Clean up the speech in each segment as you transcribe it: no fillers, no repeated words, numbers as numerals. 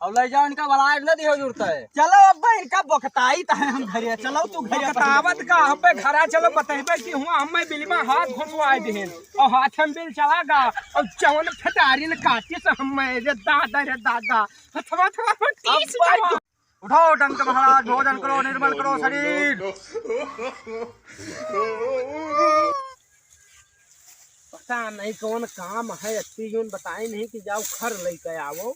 अब ले जाओ इनका बलाय न दियो जरूरत है। चलो अब भाई इनका बकताई त हम घरे चलो तू घरे बतावत का हपे घरा चलो बतेबे कि हुआ हम बिलमा हाथ घुसवाए देहन और हाथ में बिल चलागा और चवन फटारी ने काटी से हम रे दादा हथवा थवा टीस जावा। उठाओ डंक महाराज, भोजन करो, निर्मल करो शरीर। पता नहीं कौन काम है अच्छी जोन बताए नहीं कि जाओ घर लेके आओ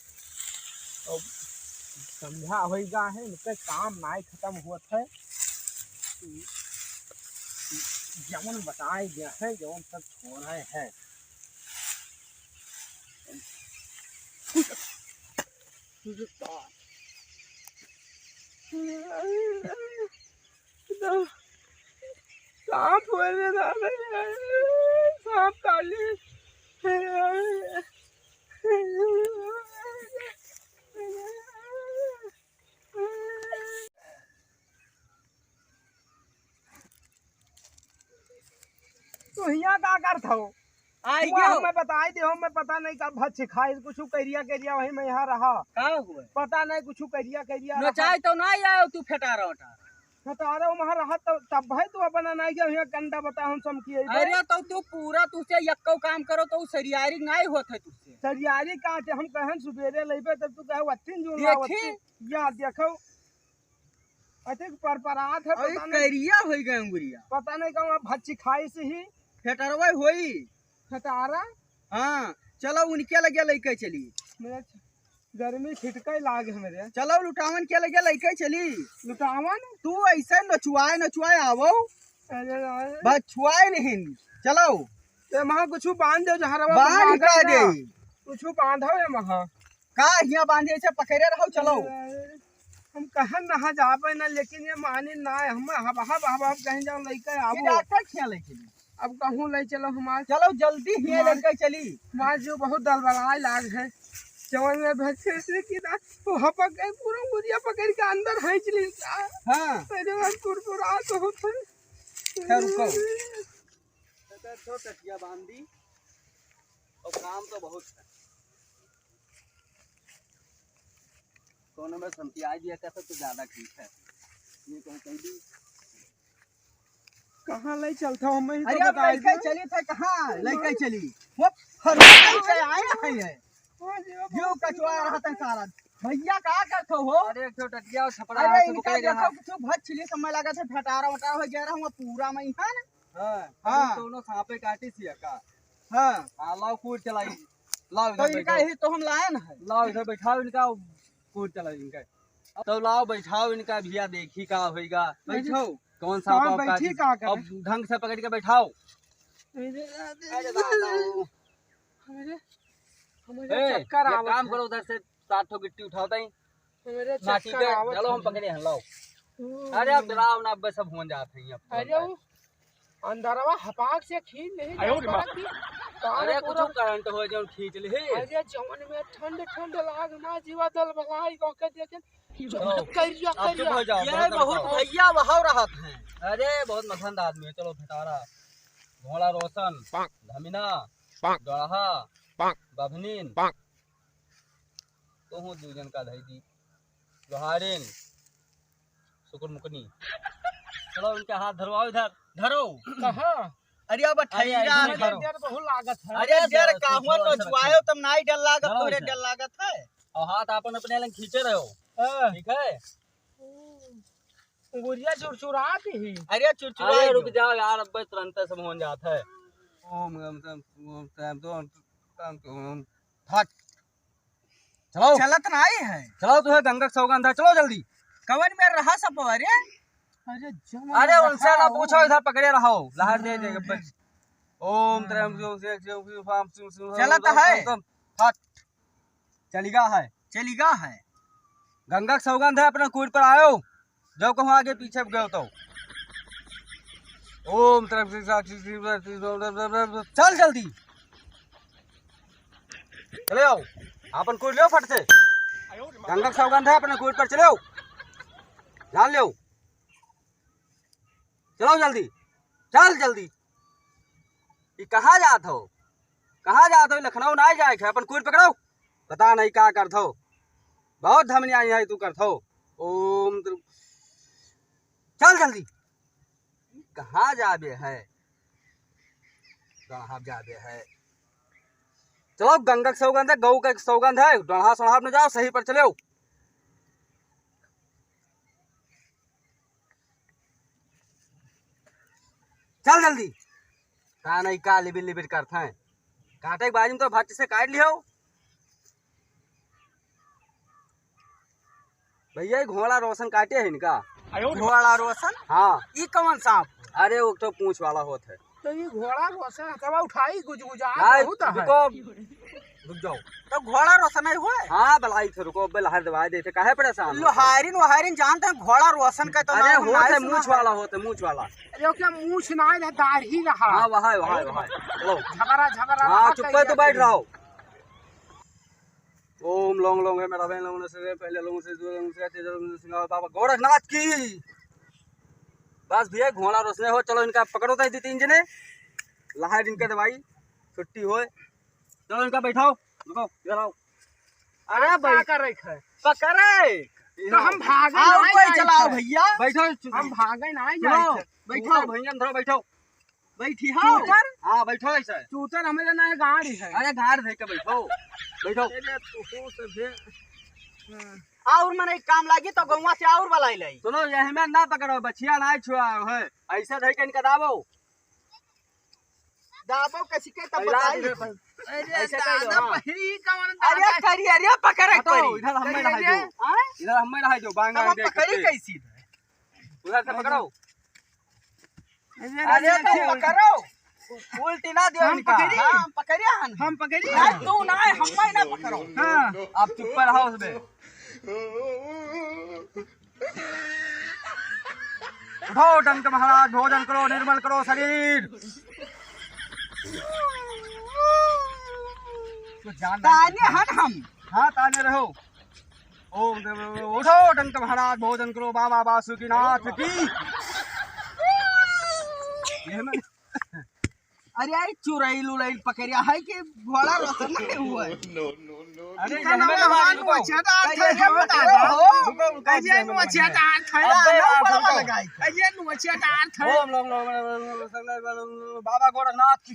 और संध्या होगा है उनके काम नहीं खत्म हुआ है। जवन बताए गया है जवन सब छोड़ा है। सांप सांप काली तो यहाँ का करता हो आई हुआ गयो हमें बताई दे मैं पता नहीं कब भत सिखाई कुछ करिया वही मैं यहाँ रहा का हुआ पता नहीं कुछ करिया नचाई तो नहीं आयो तू फेटारा उठा हटारा वहाँ रहा तब भाई तू अपना नहीं गया यहाँ कंडा बता हम सम किए अरे तो तू पूरा तुझसे यक्को काम करो तो सरियारी नहीं होत है तुझसे सरियारी कहाँ थे हम कहन सुबेरे लेबे तब तू कहे वत्तीन जून देखी या देखो अतिक परपरात है अरे करिया हो गए अंगुरिया पता नहीं कहूँ भच्ची खाई से ही फेटरवा होई हटारा हाँ चलो उनके लगे लेके चली मेरा गर्मी छिटका लागे मेरे चलो लुटावन के लगे लेके चली लुटावन तू ऐसे नचुआए आवो अरे बस छुआए नहीं चलो ते महा कुछ बांध दो जहाँ बांध का दे कुछ बांधो ये महा का हिया बांधे से पकड़े रहो चलो हम कहन नहा जाबे ना लेकिन ये मानी ना हम हवा कहीं जाओ लेके आबो डॉक्टर खिया लेके अब कहूँ ले चलो हमारे चलो जल्दी हिया लेके चली हमारे जो बहुत दलबलाए लाग है जवन में भक्से से की ना वो हपक गए पूरा मुरिया पकड़ के अंदर हैंच ली हां मेरे बाद कुरकुरा तो होता है रुको तो टटिया बांध दी और काम तो बहुत है। कोनो में संतिया दिया कैसे तो ज्यादा ठीक है। ये कहीं दी कहाँ ले चलता हूँ मैं अरे अब लेके चली थे कहाँ लेके चली वो फरमाई से आए हैं जो कचवा रहा था सारा भैया का करते हो अरे एक टटिया और छपड़ा अरे से इनका पकड़ देखो गया। कुछ भत छिली समय लगा था फटारा वटारा हो गया रहा पूरा मैं है ना हां हाँ। हां दोनों सांपे काटी सी का हां हां लाओ कूद चलाई लाओ तो इधर इनका बैठो ही तो हम लाए ना है लाओ इधर बैठाओ इनका कूद चलाई इनका तो लाओ बैठाओ इनका भैया देखी का होएगा बैठो कौन सा कहाँ बैठी का करे? अब ढंग से पकड़ के बैठाओ। अरे ए, चक्कर ये आवत काम है। करो उधर से 7 ठो गिट्टी उठाओ ताई मेरे माटी चक्कर पे आवत चलो हम है। पकड़े हैं लाओ। अरे अब डराव ना बस सब हो जाते हैं अब अरे वो अंदरवा हपाक से खींच नहीं अरे कुछ करंट हो जो खींच ले अरे जवन में ठंड ठंड लाग ना जीवा दल भलाई को के देखे करिया अब चुप हो जाओ ये बहुत भैया बहाव रहा है अरे बहुत मसंद आदमी है। चलो फटारा घोड़ा रोशन धमिना गढ़ा बभनीन तो हूँ दूजन का धैदी लोहारिन शुक्रमुकनी। चलो उनके हाथ धरवाओ इधर धरो कहां अरे अब ठैया अरे, धरो देर बहुत लागत है अरे देर धरो, काहुआ धरो, तो छुआयो तुम नहीं डर लागत धरो तोरे इसे। डर लागत है और हाथ अपन अपने लंग खींचे रहो ठीक है। गुड़िया चुरचुराती ही अरे चुरचुरा अरे रुक जाओ यार अब बस तुरंत सब हो जाता है। ओम फट चलो चलत नहीं है चलो तुम्हें गंगक सौगंध है चलो जल्दी। कवन में रहा सब अरे अरे अरे उनसे ना पूछो इधर पकड़े रहो लहर दे देगा बस। ओम चलत है। फट चलिगा है चलिगा है गंगक सौगंध है अपना कूद पर आयो जो कहूँ आगे पीछे गए तो ओम चल जल्दी चले आओ अपन कूद लो फट से गंगक सौगंध है अपना कूद पर चलो जान लो चलो जल्दी चल जल्दी। ये कहाँ जात हो लखनऊ ना जाए अपन कूद पकड़ो पता नहीं क्या करत हो बहुत धमनी आई है तू करथो। ओम चल जल्दी। कहाँ जाबे है, कहाँ जाबे है। चलो गंगा के सौगंध है, गऊ का सौगंध है, डढ़ा सड़ाब न जाओ, सही पर चलो। चल जल्दी। का नहीं का लिबिर लिबिर करते हैं, काटे के बाजू में तो भट्ट से काट लियो। भैया ये घोड़ा रोशन काटे है इनका। घोड़ा रोशन हाँ ई कौन सांप? अरे वो तो पूंछ वाला होता है। तो ये घोड़ा रोशन हथवा उठाई गुजगुजा यार, बहुत है। रुको रुक जाओ। तो घोड़ा रोशन है हुआ हाँ बलाई थे, रुको लहर दवाई देते काहे परेशान हो? लोहारिन वहारिन जानते हैं, घोड़ा रोशन का तो अरे नाम होता है नहीं मूछ सुना है। वाला, होता है मूछ वाला। अरे क्या मूछ ना है दाढ़ी रहा। हाँ वहाँ वहाँ वहाँ चलो। झगड़ा झगड़ा हाँ चुप कर, तो बैठ रहो। ओम लोंग लोंग है मेरा बहन लोगों से पहले लोगों से दूसरे लोगों से तेज लोगों से सिंगार बाबा गोरखनाथ की। बस भैया घोड़ा रोशने हो, चलो इनका पकड़ो तो तीन जने लहार इनके दवाई छुट्टी हो। चलो इनका बैठाओ, रुको इधर आओ। अरे क्या कर रहे थे? पकड़े तो हम भागे आओ नहीं कोई जाए चलाओ थे। भैया। बैठो हम भागे नहीं सुनो, जाए थे। बैठो भैया थोड़ा बैठो। बैठी हाँ चूतर हाँ बैठो ऐसा। चूतर हमें ना गाड़ी है। अरे घाट दे के बैठो बैठो। और मैंने एक काम लागी तो गौवा से और वाला लाई। सुनो यही में ना पकड़ो, बछिया ना छुआ है, ऐसा धर के इनका दाबो। दाबो कैसी के तब इलाज बताई। इधर पर। अरे ऐसे कहियो, दादा हाँ। पहिरी कौन अरे दादा? करी अरे पकड़े हटो, करी इधर हमें करी रहा अरे। जो, हाँ? इधर हमें रहा जो बांगा तब देख पकड़ी के। कैसी? उधर से पकड़ो। अरे तो पकड़ो, उल्टी ना दियो हम इनका। पकड़ी? हाँ पकड़िया हन। हम पकड़ी नहीं तू ना है, हम ना पकड़ो। हाँ आप चुप पर रहो उसमें। उठो डंक महाराज, भोजन करो, निर्मल करो शरीर। तो जान ताने हन हम। हाँ ताने रहो। ओम उठो डंक महाराज, भोजन करो, बाबा बासुकीनाथ की। ये मैं अरे आई चुराई लुराई पकड़िया है कि घोड़ा रोशन नहीं हुआ है। अरे का नाम यही में भगवान रुको। मचेता कैसे थे हम पकड़ो दादा। हो? कैसे मचेता थे? अबे यार, बड़ा रुको। लगाई। कैसे मचेता थे? ओम लोम लोम बाबा गोरखनाथ की।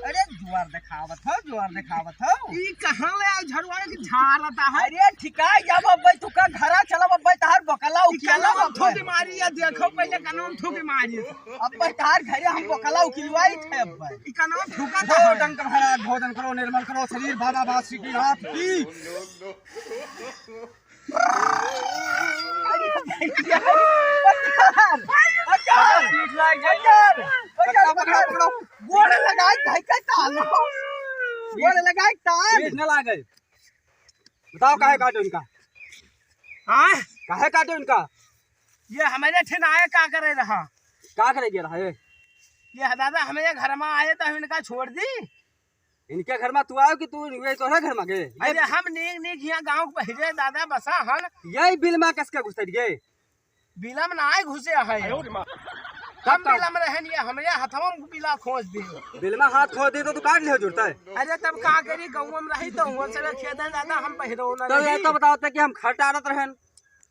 अरे जुआर दिखावत हो, जुआर दिखावत हो। ई कहां ले आ झड़वा के झाड़ता है? अरे ठिका जब अब तू का घरा चला अब तार बकला उकिला कलम थो बीमारी है, देखो पहले कलम थो बीमारी। अब तार घरे हम बकला उकिलवाई थे अब। ई कलम थुका उठो डंक महाराज, भोजन करो, निर्मल करो शरीर, बाबा बासुकीनाथ की। गोड़ लगाई भाई का ताल गोड़ लगाई ताल। पीठ न लागे। बताओ काहे काटो इनका, हां काहे काटो इनका। ये हमारे ठिनाए का करे रहा। क्या करेगी रहा है? ये दादा हमारे घर में आए तो हम इनका छोड़ दी। इनके घर में तू आयो कि तू ये तो है घर में गए? अरे हम नीक नीक यहाँ गाँव के बहिरे दादा बसा हन। यही बिल में कसके घुसत गए। बिलम ना आए घुसे है। हम बिलम रहन, ये हमारे हथवा में बिला खोज दी। बिल में हाथ खो दे तो तू काट लियो जुड़ता है। अरे तब का करी, गाँव में रही तो हुआ से खेत है दादा, हम बहिरो न तो ये रही। तो बताओ कि हम खट आड़त रहन।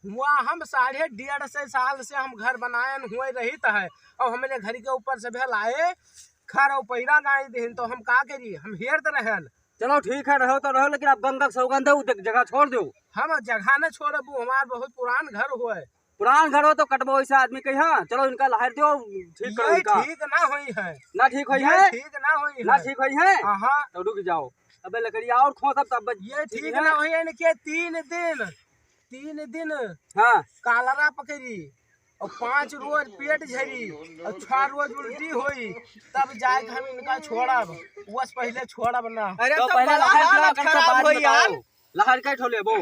हुआ हम 1.5 साल से हम घर बनाए हुए रही है। और हमारे घर के ऊपर से भेल आए खर और पैरा गाय देन, तो हम का करी, हम हेर तो रहल। चलो ठीक है, रहो तो रहो, लेकिन अब गंगा के सौगंध है, वो जगह छोड़ दो। हम जगह न छोड़बू, हमार बहुत पुरान घर हुए। पुरान घर हो तो कटबो ऐसा आदमी के यहाँ। चलो इनका लहर दो, ठीक करो ये इनका। ठीक ना हुई है, ना ठीक हुई ये है, ठीक ना हुई ना है। ठीक हुई है हाँ तो रुक जाओ। अबे लकड़ी और खो तब ये ठीक ना हुई है इनके 3 दिन हाँ कालरा पकड़ी और 5 रोज पेट झरी और 6 रोज उल्टी हुई, तब जाके हम इनका छोड़ब। बस पहले छोड़ब ना। अरे तो तो पहले बड़ा लहर हालत कर खराब हो यार। लहर का ठोले वो।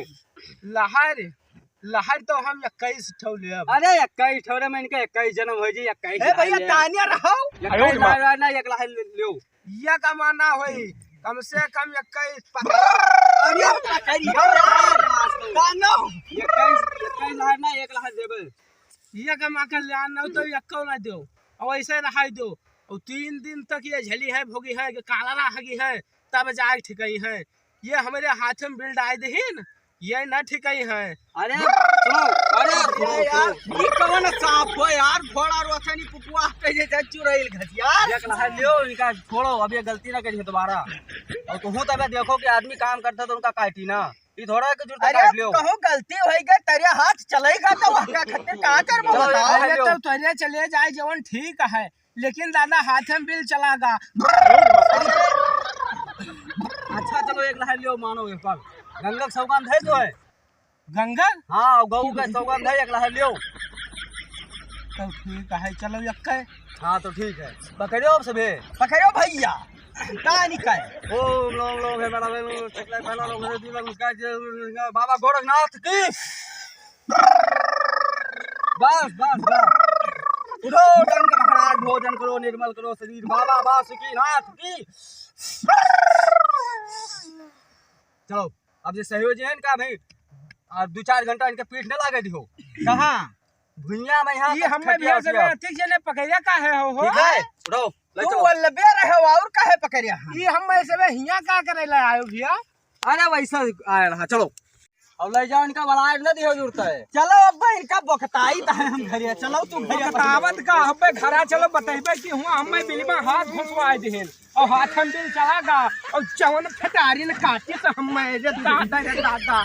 लहर तो हम 21 ठो लेब। अरे 21 ठोरे में इनके 21 जन्म हो जी। 21 ए भैया तानिया रहो। 21 लहर ना एक लहर लियो। ये कमाना हुई कम से कम 21। अरे पकड़िया यार कानो। 21 लहर ना एक लहर देबे। ये कमा कर ले आना तो यक्को ना दो और ऐसे रहा दो। और 3 दिन तक ये झली है भोगी है कि कालरा हगी है, तब जाए ठिकई है। ये हमारे हाथ में बिल्ड आए दहीन, ये न ठिकई है। अरे सुनो, अरे अरे यार ये कौन सांप हो यार, घोड़ा रोसनी पुपुआ पे जे चुरैल घसियार। एक लहर लियो इनका, छोड़ो अब ये गलती ना करिए दोबारा। और तुम तब देखो कि आदमी काम करता तो उनका काटी ना, ये थोड़ा है कि जुड़ता अरे काट लियो। कहूँ गलती होई गई, तेरे हाथ चलेगा तो वहाँ खातिर का करबो चलो, बताओ। ये पहले तो तोरे चले जाए जवन ठीक है, लेकिन दादा हाथ में बिल चलागा। अच्छा चलो एक लहर लियो, मानो एक बार गंगा का सौगंध है जो है। गंगा हाँ गऊ का सौगंध है, एक लहर लियो। तो ठीक है, चलो यक्के। हाँ तो ठीक है, पकड़ियो अब सभी। पकड़ो भैया का निकाय। ओम लोम लोम है मेरा वेम चकला खाना लोम है दूला मुस्का बाबा गोरखनाथ की। बस बस बस उठो, धर्म का पकड़ा, भोजन करो, निर्मल करो शरीर, बाबा बासुकीनाथ की। चलो अब ये सहयोजी है इनका भाई, और 2-4 घंटा इनके पीठ न लागे दियो। कहाँ भुइया में यहाँ ये हमें भी सब ठीक जने पकड़िया का है हो। ठीक है उठो ले तू चलो। वल्लबे रहे और काहे पकड़िया। ये हम सब हिया का करे ला आयो भैया। अरे वैसा आया रहा, चलो अब ले जाओ इनका, बनाए न दियो जरूरत है। चलो अब इनका बखताई था हम घरिया। चलो तू घरिया बतावत का हब्बे घरा चलो बतेबे कि हुआ हमें बिलमा हाथ घुसवाए देहन और हाथ में बिल चलागा और चवन फटारी ने काटी से हमें जे दादा रे दादा।